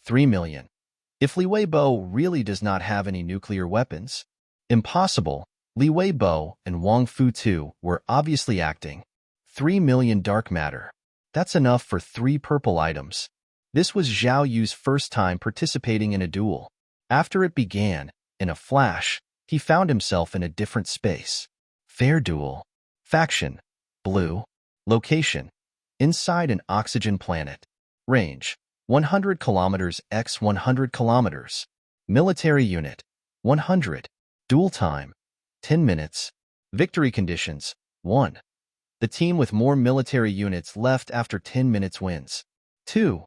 3 million. If Li Weibo really does not have any nuclear weapons? Impossible. Li Weibo and Wang Fu too were obviously acting. 3 million dark matter. That's enough for 3 purple items. This was Zhao Yu's first time participating in a duel. After it began, in a flash, he found himself in a different space. Fair duel. Faction. Blue. Location. Inside an oxygen planet. Range. 100 kilometers x 100 kilometers. Military unit. 100. Duel time. 10 minutes. Victory conditions. 1. The team with more military units left after 10 minutes wins. 2.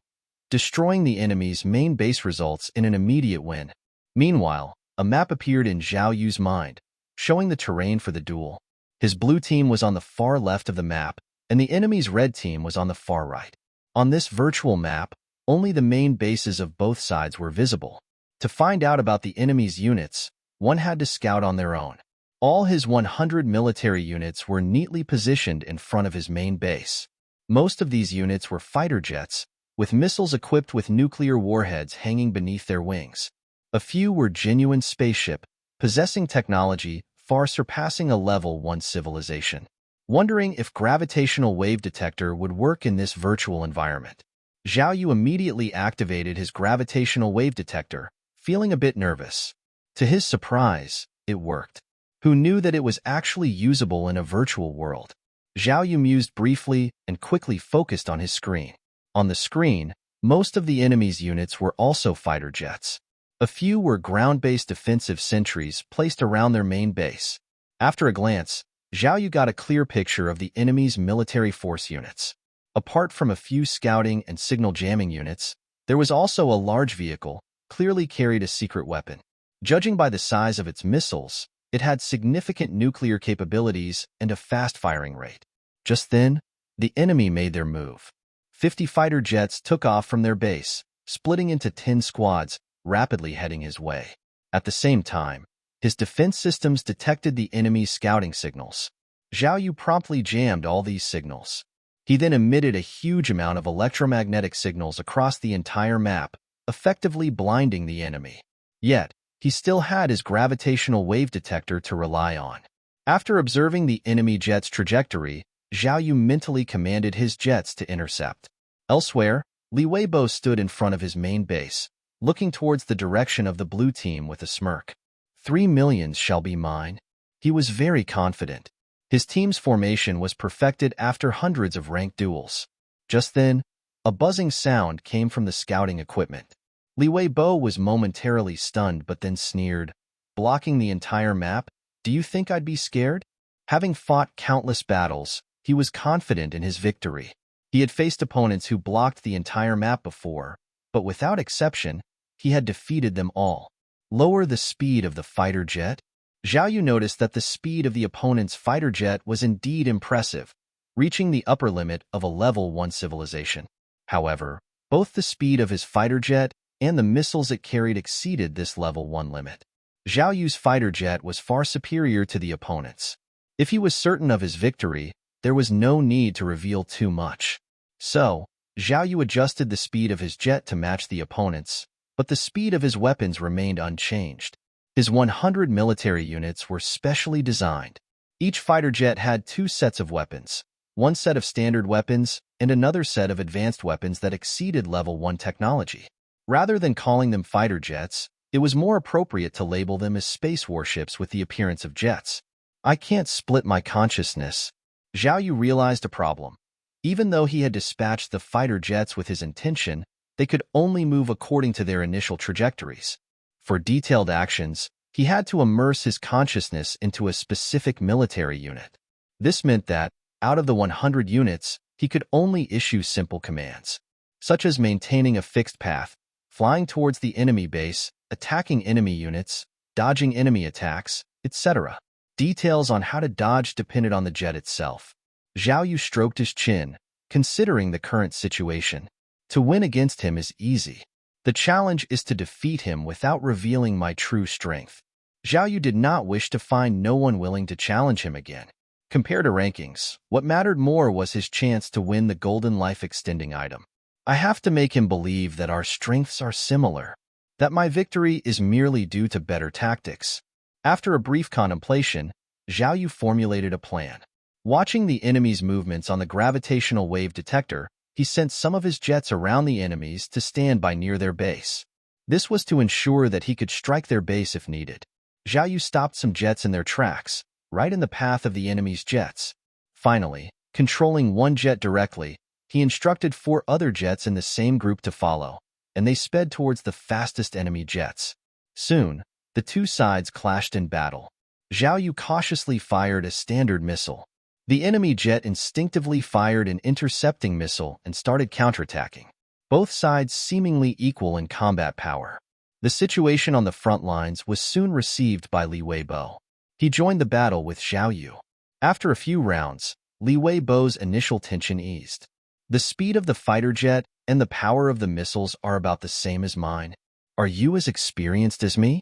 Destroying the enemy's main base results in an immediate win. Meanwhile, a map appeared in Zhao Yu's mind, showing the terrain for the duel. His blue team was on the far left of the map, and the enemy's red team was on the far right. On this virtual map, only the main bases of both sides were visible. To find out about the enemy's units, one had to scout on their own. All his 100 military units were neatly positioned in front of his main base. Most of these units were fighter jets, with missiles equipped with nuclear warheads hanging beneath their wings. A few were genuine spaceship, possessing technology far surpassing a level 1 civilization. Wondering if gravitational wave detector would work in this virtual environment, Zhao Yu immediately activated his gravitational wave detector, feeling a bit nervous. To his surprise, it worked. Who knew that it was actually usable in a virtual world? Zhao Yu mused briefly and quickly focused on his screen. On the screen, most of the enemy's units were also fighter jets. A few were ground-based defensive sentries placed around their main base. After a glance, Zhao Yu got a clear picture of the enemy's military force units. Apart from a few scouting and signal jamming units, there was also a large vehicle, clearly carried a secret weapon. Judging by the size of its missiles, it had significant nuclear capabilities and a fast firing rate. Just then, the enemy made their move. 50 fighter jets took off from their base, splitting into 10 squads, rapidly heading his way. At the same time, his defense systems detected the enemy's scouting signals. Zhao Yu promptly jammed all these signals. He then emitted a huge amount of electromagnetic signals across the entire map, effectively blinding the enemy. Yet, he still had his gravitational wave detector to rely on. After observing the enemy jet's trajectory, Zhao Yu mentally commanded his jets to intercept. Elsewhere, Li Weibo stood in front of his main base, looking towards the direction of the blue team with a smirk. 3 millions shall be mine. He was very confident. His team's formation was perfected after hundreds of ranked duels. Just then, a buzzing sound came from the scouting equipment. Li Weibo was momentarily stunned but then sneered, blocking the entire map. Do you think I'd be scared? Having fought countless battles, he was confident in his victory. He had faced opponents who blocked the entire map before, but without exception, he had defeated them all. Lower the speed of the fighter jet? Zhao Yu noticed that the speed of the opponent's fighter jet was indeed impressive, reaching the upper limit of a level 1 civilization. However, both the speed of his fighter jet and the missiles it carried exceeded this level 1 limit. Zhao Yu's fighter jet was far superior to the opponent's. If he was certain of his victory, there was no need to reveal too much. So, Zhao Yu adjusted the speed of his jet to match the opponent's, but the speed of his weapons remained unchanged. His 100 military units were specially designed. Each fighter jet had 2 sets of weapons, one set of standard weapons and another set of advanced weapons that exceeded level 1 technology. Rather than calling them fighter jets, it was more appropriate to label them as space warships with the appearance of jets. I can't split my consciousness. Zhao Yu realized a problem. Even though he had dispatched the fighter jets with his intention, they could only move according to their initial trajectories. For detailed actions, he had to immerse his consciousness into a specific military unit. This meant that, out of the 100 units, he could only issue simple commands, such as maintaining a fixed path, flying towards the enemy base, attacking enemy units, dodging enemy attacks, etc. Details on how to dodge depended on the jet itself. Zhao Yu stroked his chin, considering the current situation. To win against him is easy. The challenge is to defeat him without revealing my true strength. Zhao Yu did not wish to find no one willing to challenge him again. Compared to rankings, what mattered more was his chance to win the golden life-extending item. I have to make him believe that our strengths are similar, that my victory is merely due to better tactics. After a brief contemplation, Zhao Yu formulated a plan. Watching the enemy's movements on the gravitational wave detector, he sent some of his jets around the enemies to stand by near their base. This was to ensure that he could strike their base if needed. Zhao Yu stopped some jets in their tracks, right in the path of the enemy's jets. Finally, controlling one jet directly, he instructed 4 other jets in the same group to follow, and they sped towards the fastest enemy jets. Soon, the two sides clashed in battle. Zhao Yu cautiously fired a standard missile. The enemy jet instinctively fired an intercepting missile and started counterattacking, both sides seemingly equal in combat power. The situation on the front lines was soon received by Li Weibo. He joined the battle with Zhao Yu. After a few rounds, Li Weibo's initial tension eased. The speed of the fighter jet and the power of the missiles are about the same as mine. Are you as experienced as me?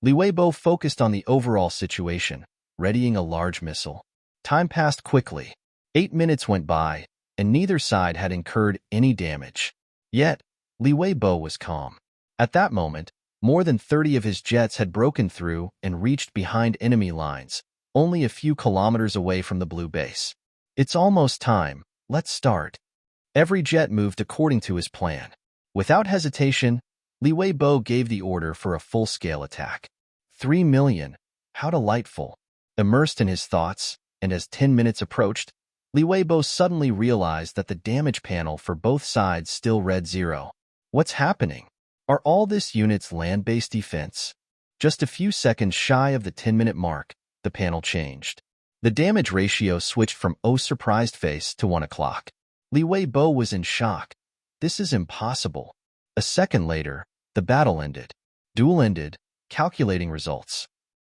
Li Weibo focused on the overall situation, readying a large missile. Time passed quickly. 8 minutes went by, and neither side had incurred any damage. Yet, Li Weibo was calm. At that moment, more than 30 of his jets had broken through and reached behind enemy lines, only a few kilometers away from the blue base. It's almost time. Let's start. Every jet moved according to his plan. Without hesitation, Li Weibo gave the order for a full-scale attack. 3 million. How delightful. Immersed in his thoughts, and as 10 minutes approached, Li Weibo suddenly realized that the damage panel for both sides still read 0. What's happening? Are all this unit's land-based defense? Just a few seconds shy of the 10-minute mark, the panel changed. The damage ratio switched from "oh surprised face" to 1 o'clock. Li Weibo was in shock. This is impossible. A second later, the battle ended. Duel ended, calculating results.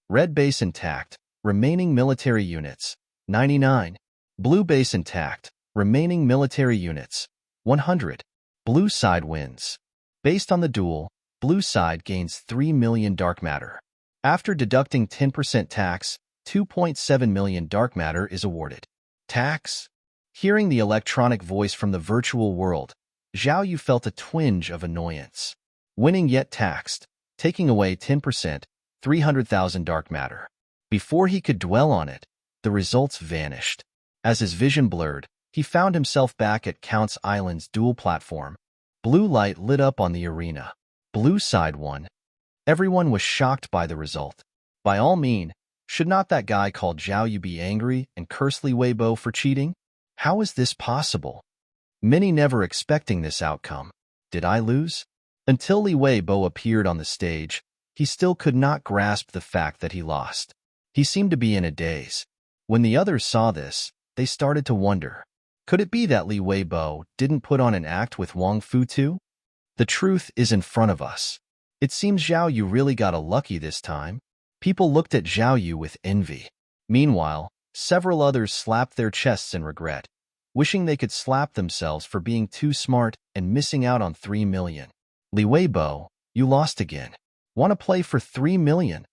Red base intact, remaining military units, 99. Blue base intact, remaining military units, 100. Blue side wins. Based on the duel, blue side gains 3 million dark matter. After deducting 10% tax, 2.7 million dark matter is awarded. Tax? Hearing the electronic voice from the virtual world, Zhao Yu felt a twinge of annoyance. Winning yet taxed, taking away 10%, 300,000 dark matter. Before he could dwell on it, the results vanished. As his vision blurred, he found himself back at Count's Island's dual platform. Blue light lit up on the arena. Blue side won. Everyone was shocked by the result. By all means, should not that guy called Zhao Yu be angry and curse Li Weibo for cheating? How is this possible? Many never expecting this outcome. Did I lose? Until Li Weibo appeared on the stage, he still could not grasp the fact that he lost. He seemed to be in a daze. When the others saw this, they started to wonder. Could it be that Li Weibo didn't put on an act with Wang Fu too? The truth is in front of us. It seems Zhao Yu really got a lucky this time. People looked at Zhao Yu with envy. Meanwhile, several others slapped their chests in regret, wishing they could slap themselves for being too smart and missing out on 3 million. Li Weibo, you lost again. Want to play for 3 million?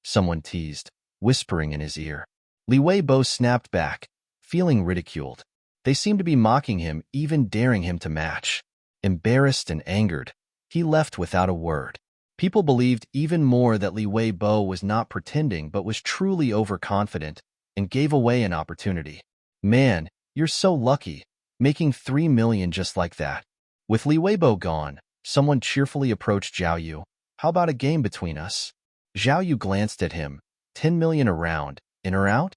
Someone teased, whispering in his ear. Li Weibo snapped back, feeling ridiculed. They seemed to be mocking him, even daring him to match. Embarrassed and angered, he left without a word. People believed even more that Li Weibo was not pretending but was truly overconfident and gave away an opportunity. Man, you're so lucky, making 3 million just like that. With Li Weibo gone, someone cheerfully approached Zhao Yu. How about a game between us? Zhao Yu glanced at him. 10 million a round, in or out?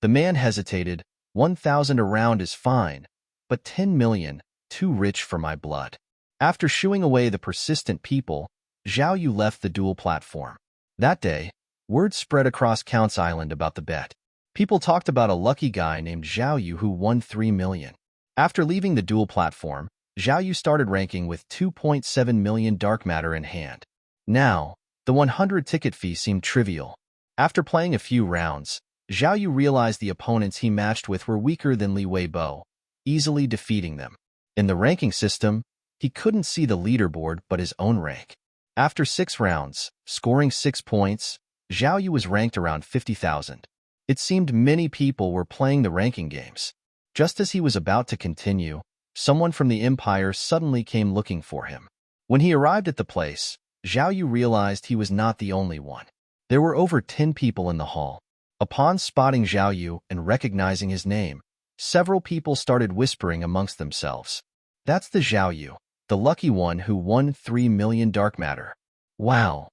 The man hesitated. 1,000 a round is fine, but 10 million, too rich for my blood. After shooing away the persistent people, Zhao Yu left the dual platform. That day, word spread across Count's Island about the bet. People talked about a lucky guy named Zhao Yu who won 3 million. After leaving the dual platform, Zhao Yu started ranking with 2.7 million dark matter in hand. Now, the 100 ticket fee seemed trivial. After playing a few rounds, Zhao Yu realized the opponents he matched with were weaker than Li Weibo, easily defeating them. In the ranking system, he couldn't see the leaderboard but his own rank. After 6 rounds, scoring 6 points, Zhao Yu was ranked around 50,000. It seemed many people were playing the ranking games. Just as he was about to continue, someone from the Empire suddenly came looking for him. When he arrived at the place, Zhao Yu realized he was not the only one. There were over 10 people in the hall. Upon spotting Zhao Yu and recognizing his name, several people started whispering amongst themselves. That's the Zhao Yu, the lucky one who won 3 million dark matter. Wow.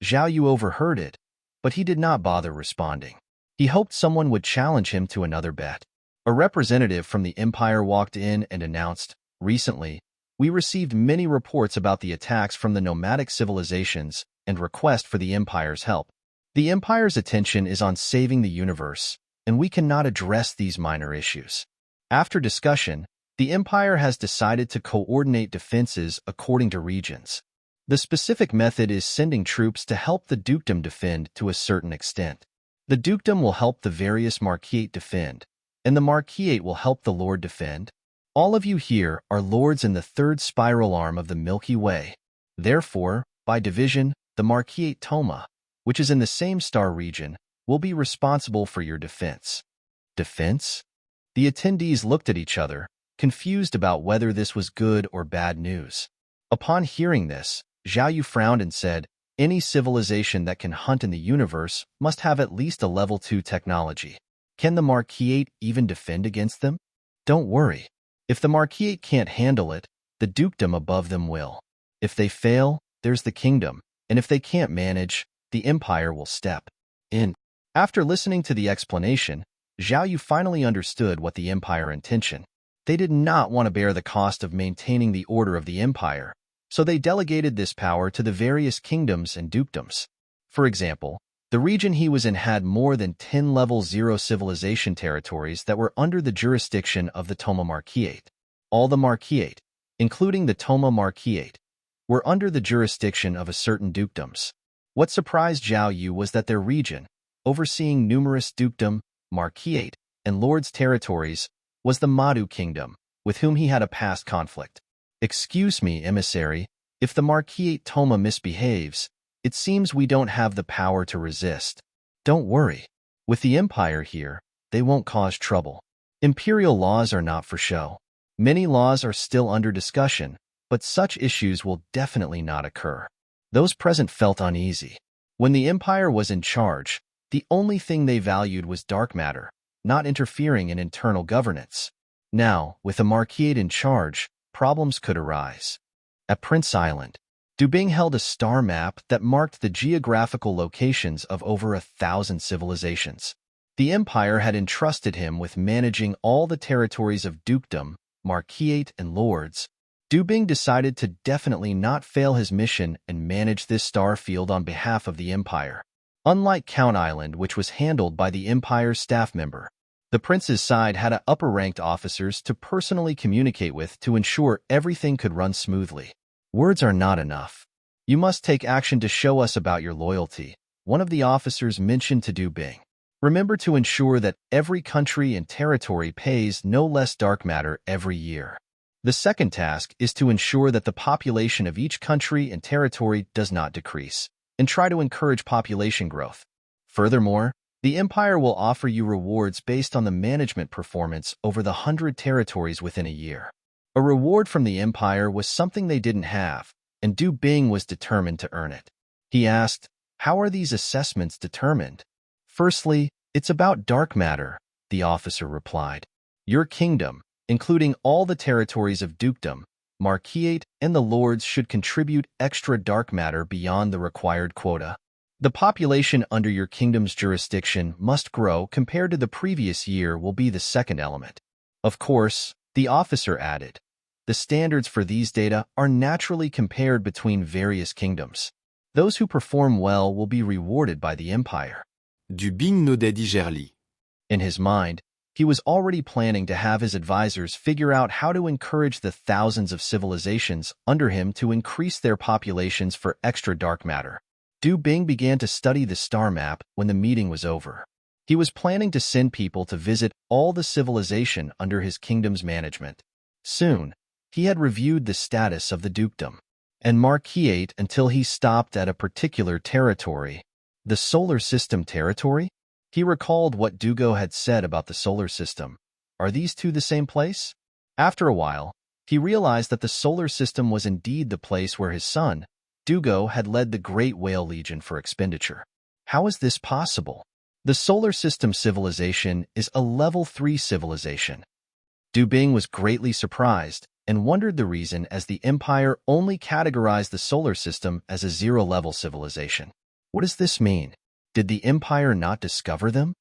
Zhao Yu overheard it, but he did not bother responding. He hoped someone would challenge him to another bet. A representative from the Empire walked in and announced, "Recently, we received many reports about the attacks from the nomadic civilizations and request for the Empire's help. The Empire's attention is on saving the universe, and we cannot address these minor issues." After discussion, the Empire has decided to coordinate defenses according to regions. The specific method is sending troops to help the dukedom defend to a certain extent. The dukedom will help the various marquiate defend, and the marquiate will help the lord defend. All of you here are lords in the third spiral arm of the Milky Way. Therefore, by division, the marquiate Toma, which is in the same star region, will be responsible for your defense. Defense? The attendees looked at each other, confused about whether this was good or bad news. Upon hearing this, Zhao Yu frowned and said, "Any civilization that can hunt in the universe must have at least a level 2 technology. Can the marquiate even defend against them? Don't worry. If the marquiate can't handle it, the dukedom above them will. If they fail, there's the kingdom, and if they can't manage, the empire will step in." After listening to the explanation, Zhao Yu finally understood what the empire intention. They did not want to bear the cost of maintaining the order of the empire, so they delegated this power to the various kingdoms and dukedoms. For example, the region he was in had more than 10 level 0 civilization territories that were under the jurisdiction of the Toma Marquiate. All the Marquiate, including the Toma Marquiate, were under the jurisdiction of a certain dukedoms. What surprised Zhao Yu was that their region, overseeing numerous dukedom, marquiate, and lords' territories, was the Madu kingdom, with whom he had a past conflict. "Excuse me, emissary, if the marquiate Toma misbehaves, it seems we don't have the power to resist. Don't worry. With the empire here, they won't cause trouble. Imperial laws are not for show. Many laws are still under discussion, but such issues will definitely not occur." Those present felt uneasy. When the empire was in charge, the only thing they valued was dark matter, not interfering in internal governance. Now, with a marquiate in charge, problems could arise. At Prince Island, Du Bing held a star map that marked the geographical locations of over 1,000 civilizations. The empire had entrusted him with managing all the territories of dukedom, marquiate, and lords. Du Bing decided to definitely not fail his mission and manage this star field on behalf of the empire. Unlike Count Island, which was handled by the empire's staff member, the prince's side had upper-ranked officers to personally communicate with to ensure everything could run smoothly. "Words are not enough. You must take action to show us about your loyalty," one of the officers mentioned to Du Bing. "Remember to ensure that every country and territory pays no less dark matter every year. The second task is to ensure that the population of each country and territory does not decrease, and try to encourage population growth. Furthermore, the empire will offer you rewards based on the management performance over the 100 territories within a year." A reward from the empire was something they didn't have, and Du Bing was determined to earn it. He asked, "How are these assessments determined?" "Firstly, it's about dark matter," the officer replied. "Your kingdom, including all the territories of dukedom, marquiate, and the lords, should contribute extra dark matter beyond the required quota. The population under your kingdom's jurisdiction must grow compared to the previous year will be the second element. Of course," the officer added, "the standards for these data are naturally compared between various kingdoms. Those who perform well will be rewarded by the empire." Du Bing noddait digerly. In his mind, he was already planning to have his advisors figure out how to encourage the thousands of civilizations under him to increase their populations for extra dark matter. Du Bing began to study the star map when the meeting was over. He was planning to send people to visit all the civilization under his kingdom's management. Soon, he had reviewed the status of the dukedom and marquiate until he stopped at a particular territory. The solar system territory? He recalled what Dugo had said about the solar system. Are these two the same place? After a while, He realized that the solar system was indeed the place where his son, Dugo, had led the Great Whale Legion for expenditure. How is this possible? The solar system civilization is a level 3 civilization. Du Bing was greatly surprised and wondered the reason, as the Empire only categorized the solar system as a 0-level civilization. What does this mean? Did the Empire not discover them?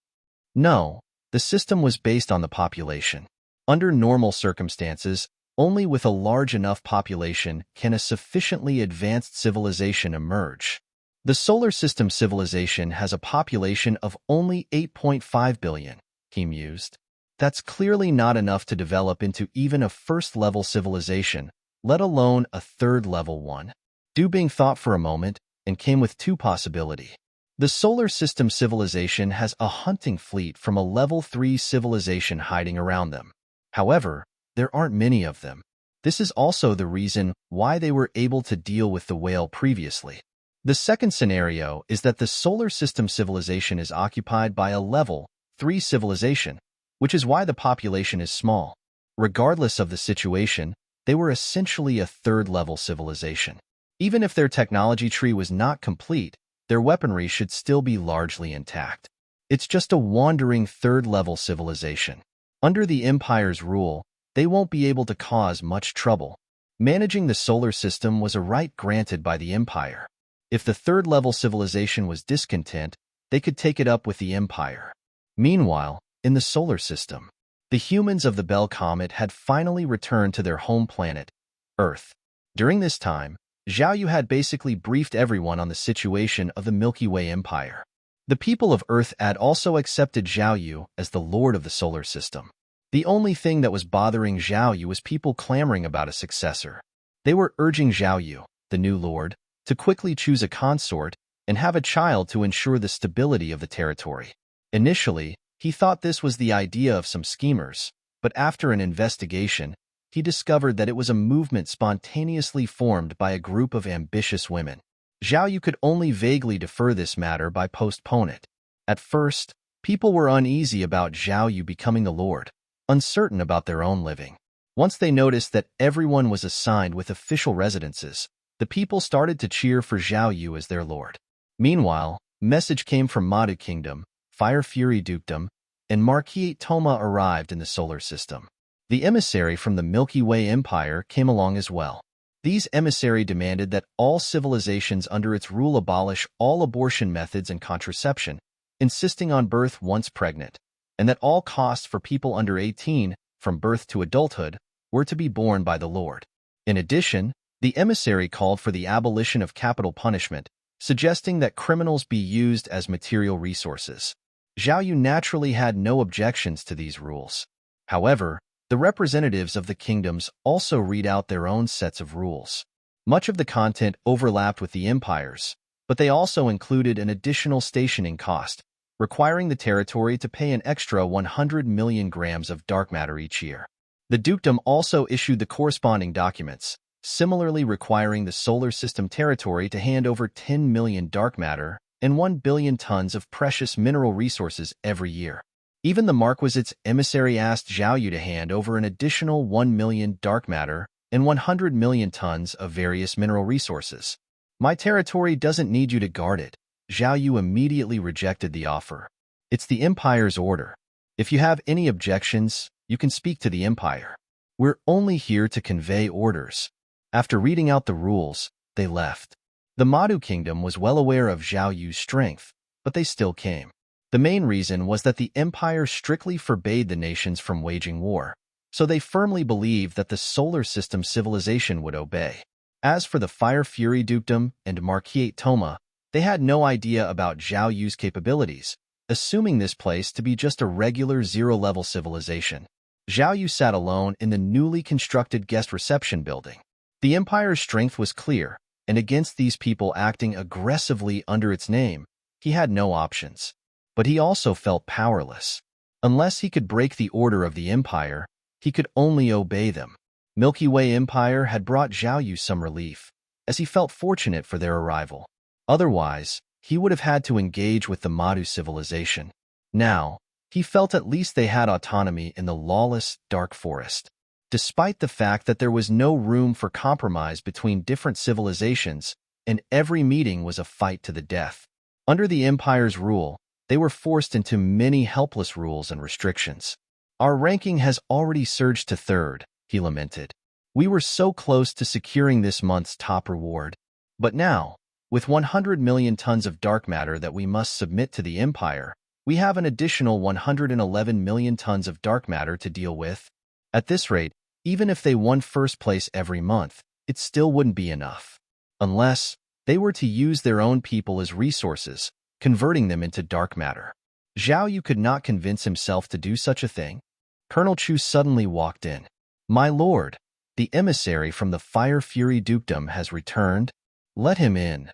No, the system was based on the population. Under normal circumstances, only with a large enough population can a sufficiently advanced civilization emerge. The solar system civilization has a population of only 8.5 billion, he mused. That's clearly not enough to develop into even a first-level civilization, let alone a third-level one. Du Bing thought for a moment and came with two possibilities. The solar system civilization has a hunting fleet from a level 3 civilization hiding around them. However, there aren't many of them. This is also the reason why they were able to deal with the whale previously. The second scenario is that the solar system civilization is occupied by a level 3 civilization, which is why the population is small. Regardless of the situation, they were essentially a third-level civilization. Even if their technology tree was not complete, their weaponry should still be largely intact. It's just a wandering third-level civilization. Under the Empire's rule, they won't be able to cause much trouble. Managing the solar system was a right granted by the Empire. If the third-level civilization was discontent, they could take it up with the Empire. Meanwhile, in the solar system, the humans of the Bell Comet had finally returned to their home planet, Earth. During this time, Zhao Yu had basically briefed everyone on the situation of the Milky Way Empire. The people of Earth had also accepted Zhao Yu as the Lord of the solar system. The only thing that was bothering Zhao Yu was people clamoring about a successor. They were urging Zhao Yu, the new lord, to quickly choose a consort and have a child to ensure the stability of the territory. Initially, he thought this was the idea of some schemers, but after an investigation, he discovered that it was a movement spontaneously formed by a group of ambitious women. Zhao Yu could only vaguely defer this matter by postpone it. At first, people were uneasy about Zhao Yu becoming the lord, uncertain about their own living. Once they noticed that everyone was assigned with official residences, the people started to cheer for Zhao Yu as their lord. Meanwhile, message came from Madu Kingdom, Fire Fury Dukedom, and Marquis Toma arrived in the solar system. The emissary from the Milky Way Empire came along as well. These emissary demanded that all civilizations under its rule abolish all abortion methods and contraception, insisting on birth once pregnant, and that all costs for people under 18, from birth to adulthood, were to be borne by the Lord. In addition, the emissary called for the abolition of capital punishment, suggesting that criminals be used as material resources. Zhao Yu naturally had no objections to these rules. However, the representatives of the kingdoms also read out their own sets of rules. Much of the content overlapped with the Empire's, but they also included an additional stationing cost, requiring the territory to pay an extra 100 million grams of dark matter each year. The dukedom also issued the corresponding documents, similarly requiring the solar system territory to hand over 10 million dark matter and 1 billion tons of precious mineral resources every year. Even the Marquisite's emissary asked Zhao Yu to hand over an additional 1 million dark matter and 100 million tons of various mineral resources. My territory doesn't need you to guard it. Zhao Yu immediately rejected the offer. It's the Empire's order. If you have any objections, you can speak to the Empire. We're only here to convey orders. After reading out the rules, they left. The Madu Kingdom was well aware of Zhao Yu's strength, but they still came. The main reason was that the Empire strictly forbade the nations from waging war, so they firmly believed that the solar system civilization would obey. As for the Fire Fury Dukedom and Marquis Toma, they had no idea about Zhao Yu's capabilities, assuming this place to be just a regular 0-level civilization. Zhao Yu sat alone in the newly constructed guest reception building. The Empire's strength was clear, and against these people acting aggressively under its name, he had no options. But he also felt powerless. Unless he could break the order of the Empire, he could only obey them. Milky Way Empire had brought Zhao Yu some relief, as he felt fortunate for their arrival. Otherwise, he would have had to engage with the Madu civilization. Now, he felt at least they had autonomy in the lawless, dark forest. despite the fact that there was no room for compromise between different civilizations, and every meeting was a fight to the death. Under the Empire's rule, they were forced into many helpless rules and restrictions. Our ranking has already surged to third, he lamented. We were so close to securing this month's top reward. But now, with 100 million tons of dark matter that we must submit to the Empire, we have an additional 111 million tons of dark matter to deal with. At this rate, even if they won first place every month, it still wouldn't be enough. Unless they were to use their own people as resources, converting them into dark matter. Zhao Yu could not convince himself to do such a thing. Colonel Chu suddenly walked in. My lord, the emissary from the Fire Fury dukedom has returned. Let him in,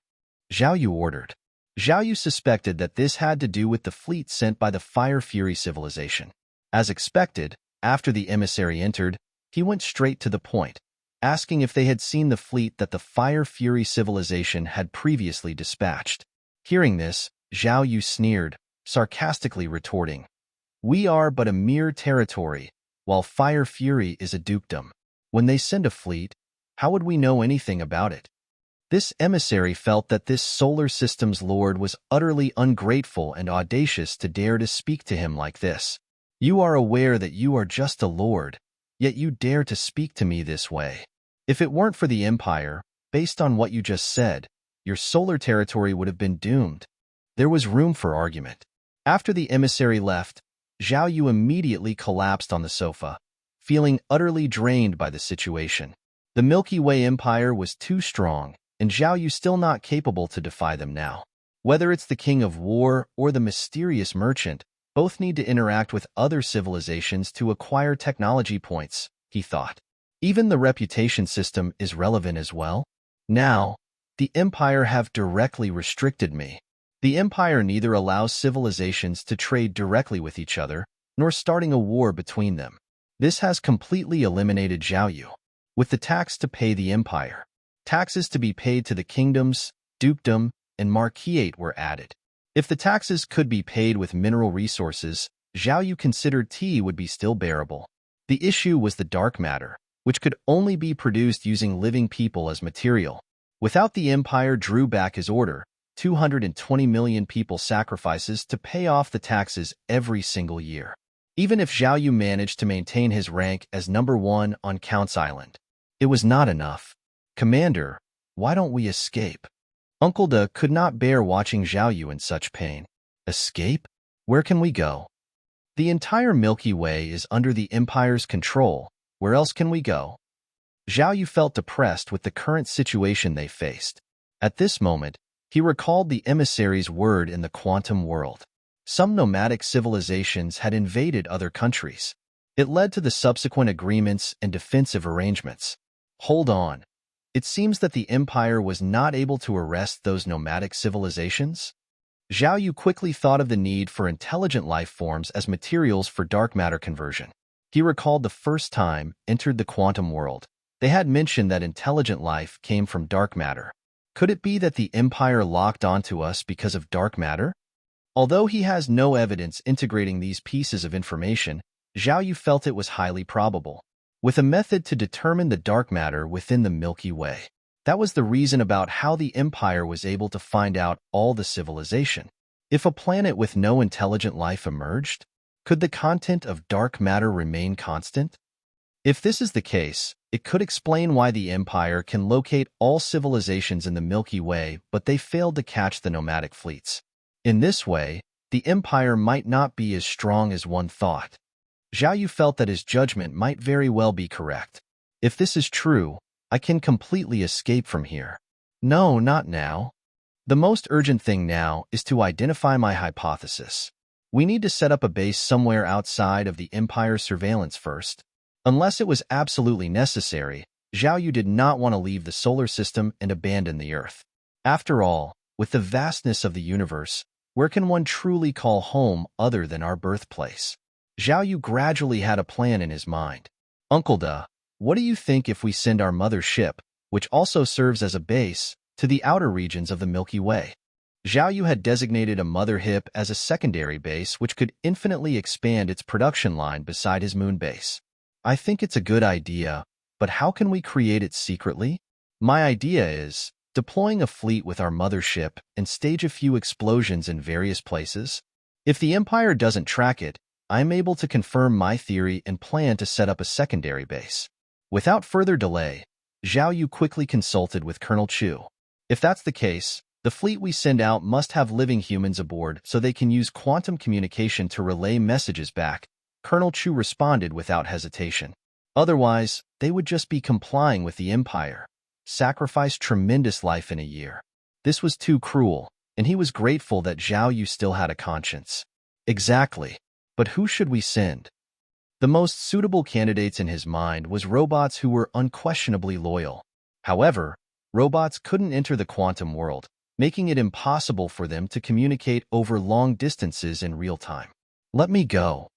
Zhao Yu ordered. Zhao Yu suspected that this had to do with the fleet sent by the Fire Fury civilization. As expected, after the emissary entered, he went straight to the point, asking if they had seen the fleet that the Fire Fury civilization had previously dispatched. Hearing this, Zhao Yu sneered, sarcastically retorting, "We are but a mere territory, while Fire Fury is a dukedom. When they send a fleet, how would we know anything about it?" This emissary felt that this solar system's lord was utterly ungrateful and audacious to dare to speak to him like this. You are aware that you are just a lord, yet you dare to speak to me this way. If it weren't for the Empire, based on what you just said, your solar territory would have been doomed. There was room for argument. After the emissary left, Zhao Yu immediately collapsed on the sofa, feeling utterly drained by the situation. The Milky Way Empire was too strong, and Zhao Yu still not capable to defy them now. Whether it's the King of War or the mysterious merchant, both need to interact with other civilizations to acquire technology points, he thought. Even the reputation system is relevant as well. Now, the Empire have directly restricted me. The Empire neither allows civilizations to trade directly with each other, nor starting a war between them. This has completely eliminated Zhao Yu. With the tax to pay the Empire, taxes to be paid to the kingdoms, dukedom, and marquisate were added. If the taxes could be paid with mineral resources, Zhao Yu considered tea would be still bearable. The issue was the dark matter, which could only be produced using living people as material. Without the Empire drew back his order, 220 million people sacrifices to pay off the taxes every single year. Even if Zhao Yu managed to maintain his rank as #1 on Count's Island, it was not enough. Commander, why don't we escape? Uncle De could not bear watching Zhao Yu in such pain. Escape? Where can we go? The entire Milky Way is under the Empire's control. Where else can we go? Zhao Yu felt depressed with the current situation they faced. At this moment, he recalled the emissary's word in the quantum world. Some nomadic civilizations had invaded other countries. It led to the subsequent agreements and defensive arrangements. Hold on. It seems that the Empire was not able to arrest those nomadic civilizations? Zhao Yu quickly thought of the need for intelligent life forms as materials for dark matter conversion. He recalled the first time entered the quantum world. They had mentioned that intelligent life came from dark matter. Could it be that the Empire locked onto us because of dark matter? Although he has no evidence integrating these pieces of information, Zhao Yu felt it was highly probable. With a method to determine the dark matter within the Milky Way. That was the reason about how the Empire was able to find out all the civilization. If a planet with no intelligent life emerged, could the content of dark matter remain constant? If this is the case, it could explain why the Empire can locate all civilizations in the Milky Way, but they failed to catch the nomadic fleets. In this way, the Empire might not be as strong as one thought. Zhao Yu felt that his judgment might very well be correct. If this is true, I can completely escape from here. No, not now. The most urgent thing now is to identify my hypothesis. We need to set up a base somewhere outside of the Empire's surveillance first. Unless it was absolutely necessary, Zhao Yu did not want to leave the solar system and abandon the Earth. After all, with the vastness of the universe, where can one truly call home other than our birthplace? Zhao Yu gradually had a plan in his mind. Uncle De, what do you think if we send our mother ship, which also serves as a base, to the outer regions of the Milky Way? Zhao Yu had designated a mother ship as a secondary base which could infinitely expand its production line beside his moon base. I think it's a good idea, but how can we create it secretly? My idea is deploying a fleet with our mothership and stage a few explosions in various places. If the Empire doesn't track it, I'm able to confirm my theory and plan to set up a secondary base. Without further delay, Zhao Yu quickly consulted with Colonel Chu. If that's the case, the fleet we send out must have living humans aboard so they can use quantum communication to relay messages back. Colonel Chu responded without hesitation. Otherwise, they would just be complying with the Empire. Sacrificed tremendous life in a year. This was too cruel, and he was grateful that Zhao Yu still had a conscience. Exactly. But who should we send? The most suitable candidates in his mind was robots who were unquestionably loyal. However, robots couldn't enter the quantum world, making it impossible for them to communicate over long distances in real time. Let me go.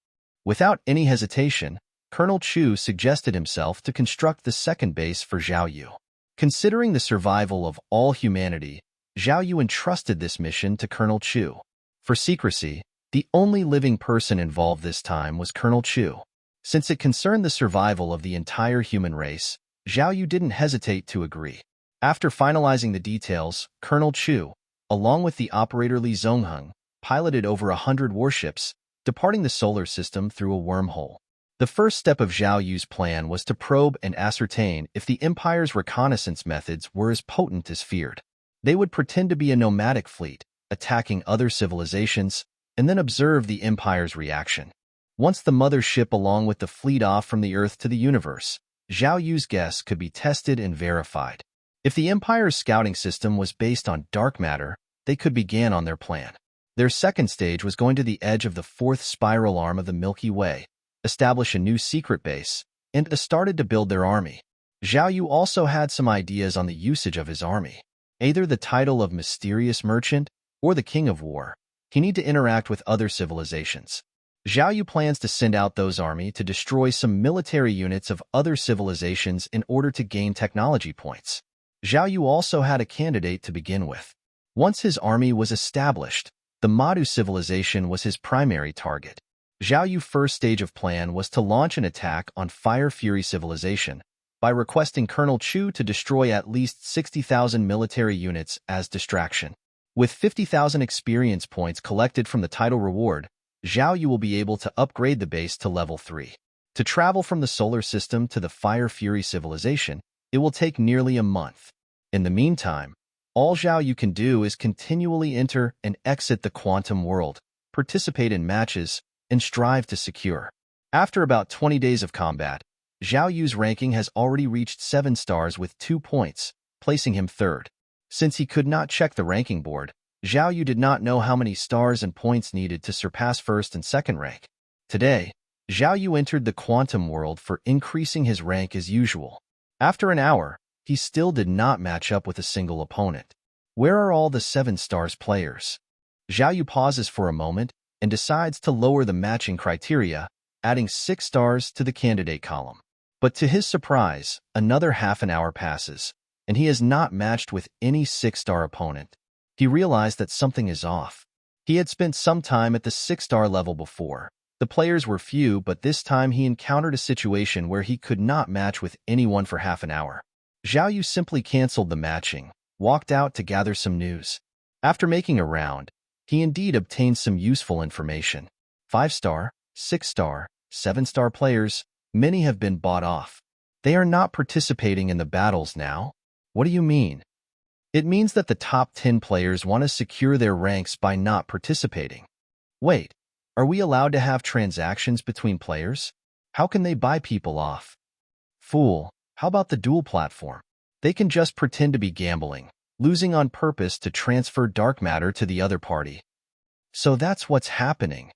Without any hesitation, Colonel Chu suggested himself to construct the second base for Zhao Yu. Considering the survival of all humanity, Zhao Yu entrusted this mission to Colonel Chu. For secrecy, the only living person involved this time was Colonel Chu. Since it concerned the survival of the entire human race, Zhao Yu didn't hesitate to agree. After finalizing the details, Colonel Chu, along with the operator Li Zongheng, piloted over 100 warships, departing the solar system through a wormhole. The first step of Zhao Yu's plan was to probe and ascertain if the Empire's reconnaissance methods were as potent as feared. They would pretend to be a nomadic fleet, attacking other civilizations, and then observe the Empire's reaction. Once the mothership along with the fleet off from the Earth to the universe, Zhao Yu's guess could be tested and verified. If the Empire's scouting system was based on dark matter, they could begin on their plan. Their second stage was going to the edge of the fourth spiral arm of the Milky Way, establish a new secret base, and started to build their army. Zhao Yu also had some ideas on the usage of his army. Either the title of Mysterious Merchant or the King of War. He need to interact with other civilizations. Zhao Yu plans to send out those army to destroy some military units of other civilizations in order to gain technology points. Zhao Yu also had a candidate to begin with. Once his army was established, the Madu civilization was his primary target. Zhao Yu's first stage of plan was to launch an attack on Fire Fury civilization by requesting Colonel Chu to destroy at least 60,000 military units as distraction. With 50,000 experience points collected from the title reward, Zhao Yu will be able to upgrade the base to level 3. To travel from the solar system to the Fire Fury civilization, it will take nearly a month. In the meantime, all Zhao Yu can do is continually enter and exit the quantum world, participate in matches, and strive to secure. After about 20 days of combat, Zhao Yu's ranking has already reached 7 stars with 2 points, placing him third. Since he could not check the ranking board, Zhao Yu did not know how many stars and points needed to surpass first and second rank. Today, Zhao Yu entered the quantum world for increasing his rank as usual. After an hour, he still did not match up with a single opponent. Where are all the 7 stars players? Zhao Yu pauses for a moment and decides to lower the matching criteria, adding 6 stars to the candidate column. But to his surprise, another half an hour passes, and he is not matched with any 6-star opponent. He realized that something is off. He had spent some time at the 6-star level before. The players were few, but this time he encountered a situation where he could not match with anyone for half an hour. Zhao Yu simply canceled the matching, walked out to gather some news. After making a round, he indeed obtained some useful information. 5-star, 6-star, 7-star players, many have been bought off. They are not participating in the battles now. What do you mean? It means that the top 10 players want to secure their ranks by not participating. Wait, are we allowed to have transactions between players? How can they buy people off? Fool, how about the dual platform? They can just pretend to be gambling, losing on purpose to transfer dark matter to the other party. So that's what's happening.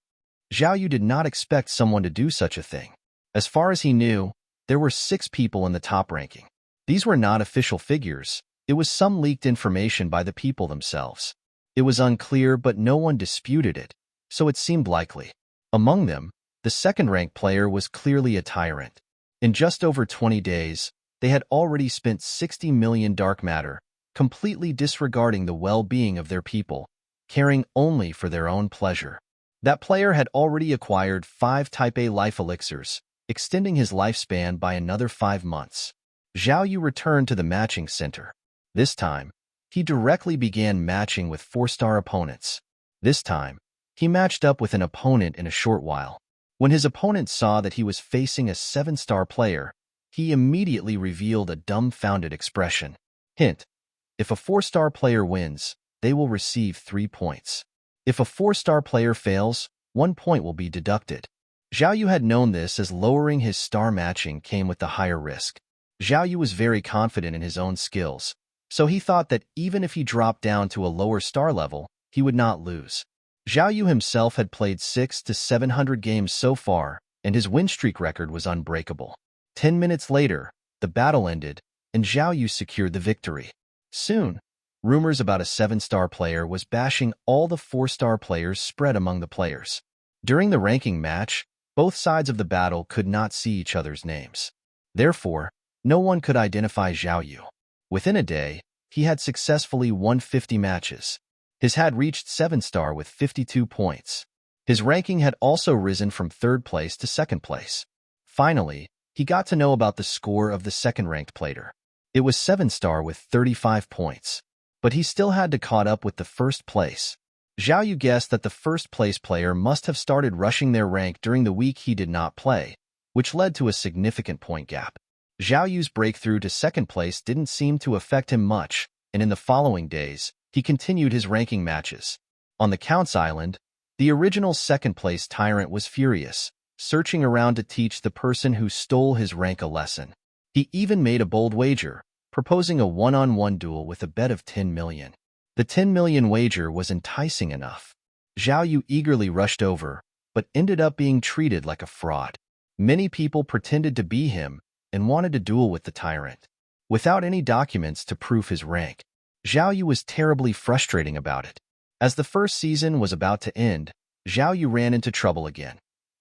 Zhao Yu did not expect someone to do such a thing. As far as he knew, there were 6 people in the top ranking. These were not official figures. It was some leaked information by the people themselves. It was unclear, but no one disputed it, so it seemed likely. Among them, the second-ranked player was clearly a tyrant. In just over 20 days, they had already spent 60 million dark matter, completely disregarding the well-being of their people, caring only for their own pleasure. That player had already acquired 5 Type A life elixirs, extending his lifespan by another 5 months. Zhao Yu returned to the matching center. This time, he directly began matching with 4-star opponents. This time, he matched up with an opponent in a short while. When his opponent saw that he was facing a 7-star player, he immediately revealed a dumbfounded expression. Hint: if a 4-star player wins, they will receive 3 points. If a 4-star player fails, 1 point will be deducted. Zhao Yu had known this, as lowering his star matching came with the higher risk. Zhao Yu was very confident in his own skills, so he thought that even if he dropped down to a lower star level, he would not lose. Zhao Yu himself had played 600 to 700 games so far, and his win streak record was unbreakable. 10 minutes later, the battle ended, and Zhao Yu secured the victory. Soon, rumors about a 7-star player was bashing all the 4-star players spread among the players. During the ranking match, both sides of the battle could not see each other's names. Therefore, no one could identify Zhao Yu. Within a day, he had successfully won 50 matches. His had reached 7-star with 52 points. His ranking had also risen from 3rd place to 2nd place. Finally, he got to know about the score of the 2nd-ranked player. It was 7-star with 35 points. But he still had to caught up with the 1st place. Zhao Yu guessed that the 1st-place player must have started rushing their rank during the week he did not play, which led to a significant point gap. Zhao Yu's breakthrough to 2nd place didn't seem to affect him much, and in the following days, he continued his ranking matches. On the Count's Island, the original 2nd-place tyrant was furious, searching around to teach the person who stole his rank a lesson. He even made a bold wager, proposing a one-on-one duel with a bet of 10 million. The 10 million wager was enticing enough. Zhao Yu eagerly rushed over, but ended up being treated like a fraud. Many people pretended to be him and wanted to duel with the tyrant, without any documents to prove his rank. Zhao Yu was terribly frustrating about it. As the 1st season was about to end, Zhao Yu ran into trouble again.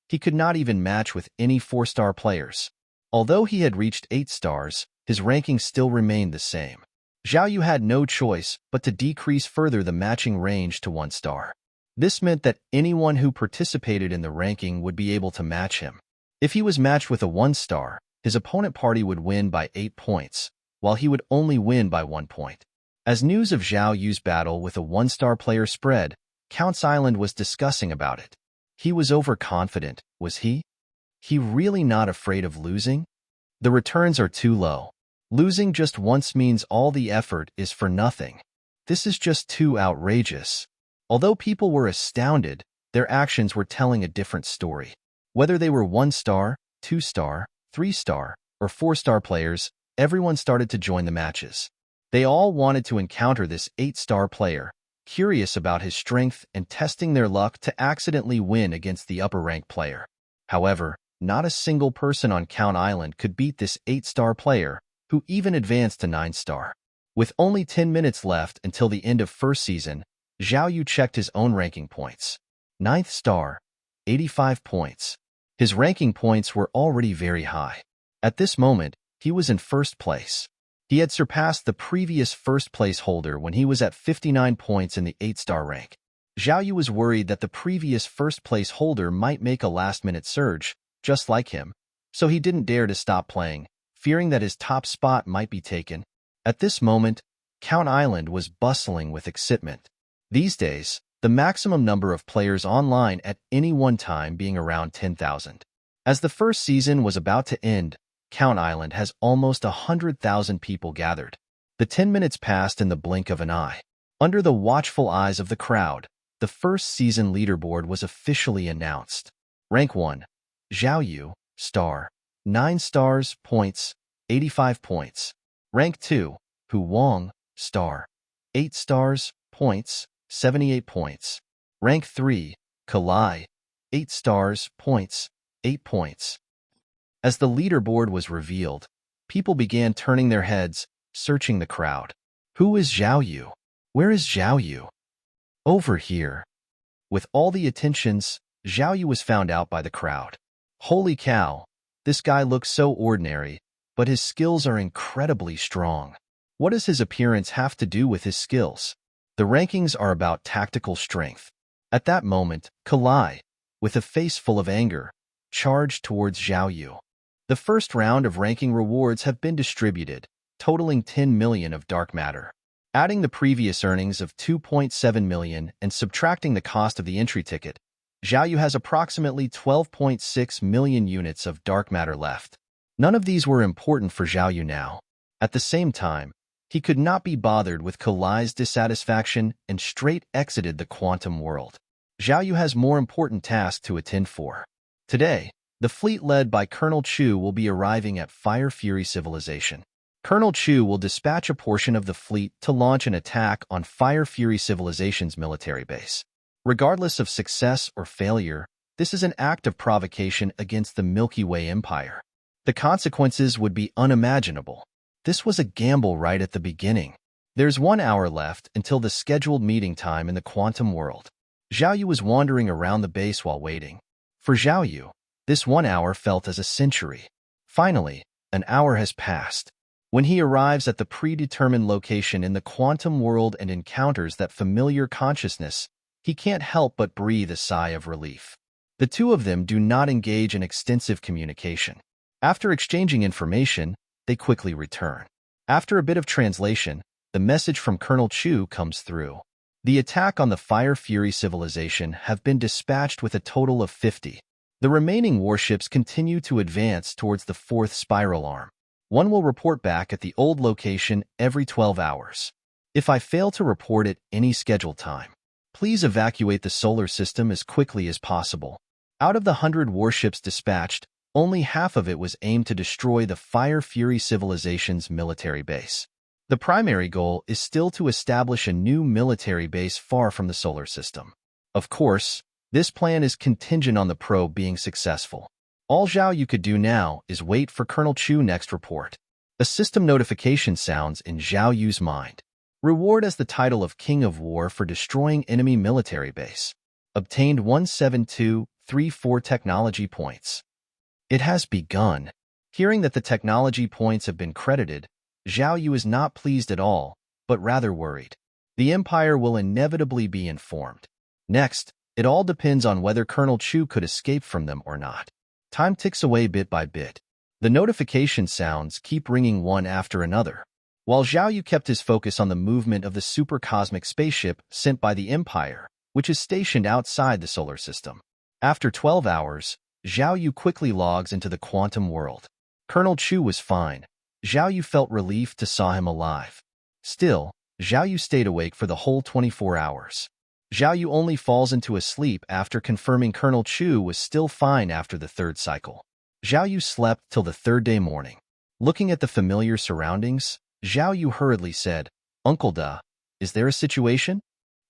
He could not even match with any 4-star players. Although he had reached 8 stars, his ranking still remained the same. Zhao Yu had no choice but to decrease further the matching range to 1 star. This meant that anyone who participated in the ranking would be able to match him. If he was matched with a 1-star, his opponent party would win by 8 points, while he would only win by 1 point. As news of Zhao Yu's battle with a 1-star player spread, Count's Island was discussing about it. He was overconfident, was he? He really not afraid of losing? The returns are too low. Losing just once means all the effort is for nothing. This is just too outrageous. Although people were astounded, their actions were telling a different story. Whether they were 1-star, 2-star, 3-star, or 4-star players, everyone started to join the matches. They all wanted to encounter this 8-star player, curious about his strength and testing their luck to accidentally win against the upper-ranked player. However, not a single person on Count Island could beat this 8-star player, who even advanced to 9-star. With only 10 minutes left until the end of 1st season, Zhao Yu checked his own ranking points. 9th star, 85 points. His ranking points were already very high. At this moment, he was in 1st place. He had surpassed the previous 1st place holder when he was at 59 points in the 8-star rank. Zhao Yu was worried that the previous 1st place holder might make a last-minute surge, just like him, so he didn't dare to stop playing, fearing that his top spot might be taken. At this moment, Count Island was bustling with excitement. These days, the maximum number of players online at any one time being around 10,000. As the 1st season was about to end, Count Island has almost 100,000 people gathered. The 10 minutes passed in the blink of an eye. Under the watchful eyes of the crowd, the 1st season leaderboard was officially announced. Rank 1, Zhao Yu, star, 9 stars, points, 85 points. Rank 2, Hu Wang, star, 8 stars, points, 78 points. Rank 3, Kalai, 8 stars, points, 8 points. As the leaderboard was revealed, people began turning their heads, searching the crowd. Who is Zhao Yu? Where is Zhao Yu? Over here. With all the attentions, Zhao Yu was found out by the crowd. Holy cow, this guy looks so ordinary, but his skills are incredibly strong. What does his appearance have to do with his skills? The rankings are about tactical strength. At that moment, Kalai, with a face full of anger, charged towards Xiaoyu. The first round of ranking rewards have been distributed, totaling 10 million of dark matter. Adding the previous earnings of 2.7 million and subtracting the cost of the entry ticket, Xiaoyu has approximately 12.6 million units of dark matter left. None of these were important for Xiaoyu now. At the same time, he could not be bothered with Kalai's dissatisfaction and straight exited the quantum world. Xiaoyu has more important tasks to attend for. Today, the fleet led by Colonel Chu will be arriving at Fire Fury Civilization. Colonel Chu will dispatch a portion of the fleet to launch an attack on Fire Fury Civilization's military base. Regardless of success or failure, this is an act of provocation against the Milky Way Empire. The consequences would be unimaginable. This was a gamble right at the beginning. There's 1 hour left until the scheduled meeting time in the quantum world. Xiaoyu was wandering around the base while waiting. For Xiaoyu, this 1 hour felt as a century. Finally, an hour has passed. When he arrives at the predetermined location in the quantum world and encounters that familiar consciousness, he can't help but breathe a sigh of relief. The two of them do not engage in extensive communication. After exchanging information, they quickly return. After a bit of translation, the message from Colonel Chu comes through. The attack on the Fire Fury Civilization have been dispatched with a total of 50. The remaining warships continue to advance towards the fourth spiral arm. One will report back at the old location every 12 hours. If I fail to report at any scheduled time, please evacuate the solar system as quickly as possible. Out of the 100 warships dispatched, only half of it was aimed to destroy the Fire Fury Civilization's military base. The primary goal is still to establish a new military base far from the solar system. Of course, this plan is contingent on the probe being successful. All Xiaoyu could do now is wait for Colonel Chu's next report. A system notification sounds in Xiaoyu's mind. Reward as the title of King of War for destroying enemy military base. Obtained 17234 technology points. It has begun. Hearing that the technology points have been credited, Xiaoyu is not pleased at all, but rather worried. The Empire will inevitably be informed. Next, it all depends on whether Colonel Chu could escape from them or not. Time ticks away bit by bit. The notification sounds keep ringing one after another. While Xiaoyu kept his focus on the movement of the supercosmic spaceship sent by the Empire, which is stationed outside the solar system. After 12 hours, Xiaoyu quickly logs into the quantum world. Colonel Chu was fine. Xiaoyu felt relief to saw him alive. Still, Xiaoyu stayed awake for the whole 24 hours. Xiaoyu only falls into a sleep after confirming Colonel Chu was still fine after the third cycle. Xiaoyu slept till the third day morning. Looking at the familiar surroundings, Xiaoyu hurriedly said, "Uncle Da, is there a situation?"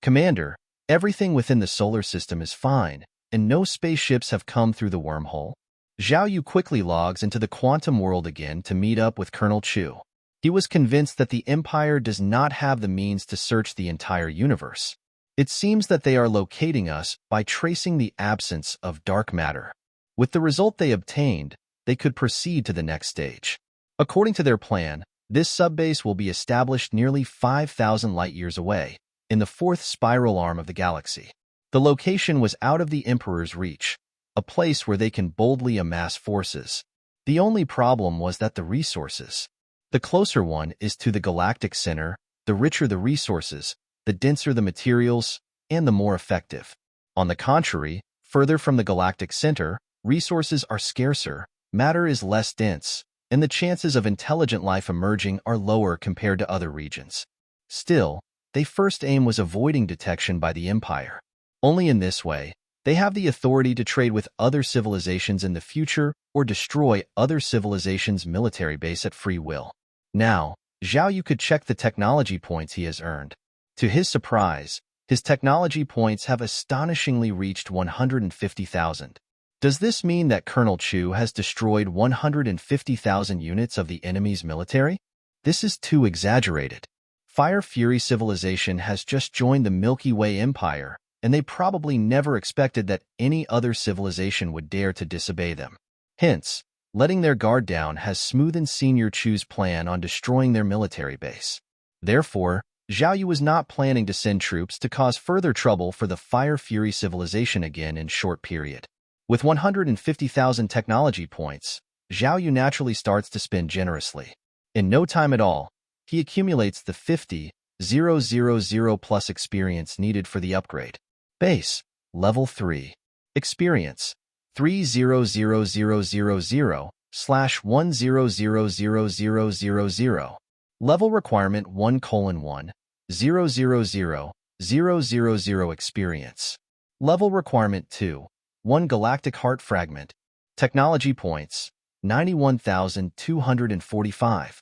"Commander, everything within the solar system is fine, and no spaceships have come through the wormhole." Xiaoyu quickly logs into the quantum world again to meet up with Colonel Chu. He was convinced that the Empire does not have the means to search the entire universe. It seems that they are locating us by tracing the absence of dark matter. With the result they obtained, they could proceed to the next stage. According to their plan, this subbase will be established nearly 5,000 light-years away, in the fourth spiral arm of the galaxy. The location was out of the Emperor's reach, a place where they can boldly amass forces. The only problem was that the resources. The closer one is to the galactic center, the richer the resources, the denser the materials, and the more effective. On the contrary, further from the galactic center, resources are scarcer, matter is less dense, and the chances of intelligent life emerging are lower compared to other regions. Still, their first aim was avoiding detection by the Empire. Only in this way, they have the authority to trade with other civilizations in the future or destroy other civilizations' military base at free will. Now, Xiaoyu could check the technology points he has earned. To his surprise, his technology points have astonishingly reached 150,000. Does this mean that Colonel Chu has destroyed 150,000 units of the enemy's military? This is too exaggerated. Fire Fury Civilization has just joined the Milky Way Empire, and they probably never expected that any other civilization would dare to disobey them. Hence, letting their guard down has smoothened Senior Chu's plan on destroying their military base. Therefore, Xiaoyu was not planning to send troops to cause further trouble for the Fire Fury Civilization again in short period. With 150,000 technology points, Zhao Yu naturally starts to spend generously. In no time at all, he accumulates the 50,000 plus experience needed for the upgrade. Base, Level 3. Experience, 30000/10000000. Level requirement 1:1,000,000 experience. Level requirement 2, 1 galactic heart fragment. Technology points, 91,245.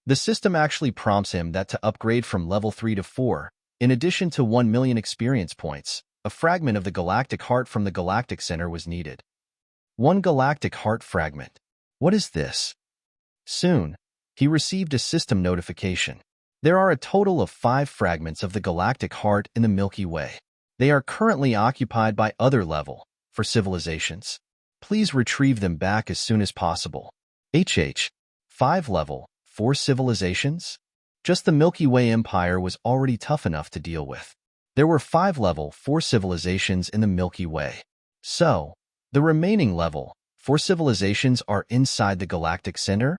The system actually prompts him that to upgrade from level 3 to 4, in addition to 1 million experience points, a fragment of the galactic heart from the galactic center was needed. 1 galactic heart fragment. What is this? Soon, he received a system notification. There are a total of 5 fragments of the galactic heart in the Milky Way. They are currently occupied by other level, for civilizations. Please retrieve them back as soon as possible. 5 level, 4 civilizations? Just the Milky Way Empire was already tough enough to deal with. There were 5 level 4 civilizations in the Milky Way. So, the remaining level 4 civilizations are inside the galactic center?